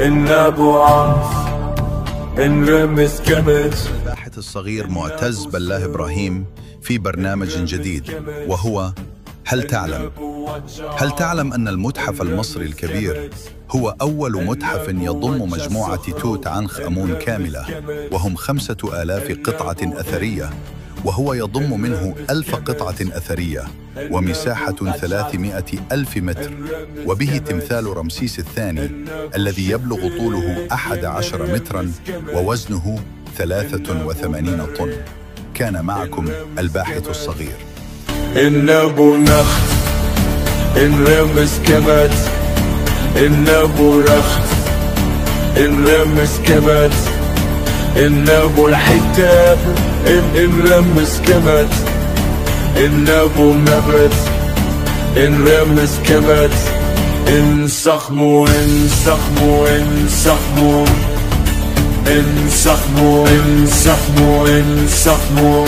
إن أبو عمرو إن رمز كمت. الباحث الصغير معتز بلاه إبراهيم في برنامج جديد، وهو هل تعلم أن المتحف المصري الكبير هو أول متحف يضم مجموعة توت عنخ آمون كاملة، وهم 5000 قطعة أثرية، وهو يضم منه 1000 قطعة أثرية ومساحة 300,000 متر، وبه تمثال رمسيس الثاني الذي يبلغ طوله 11 مترا ووزنه 83 طن. كان معكم الباحث الصغير. إن أبو نخت إن رمز كمت. إن أبو رخت إن رمز كمت. إن أبو الحتاب إن رمز كمت. إن أبو نبت إن رمز كمت. إن صخمو إن صخمو إن صخمو إن صخمو إن صخمو إن صخمو.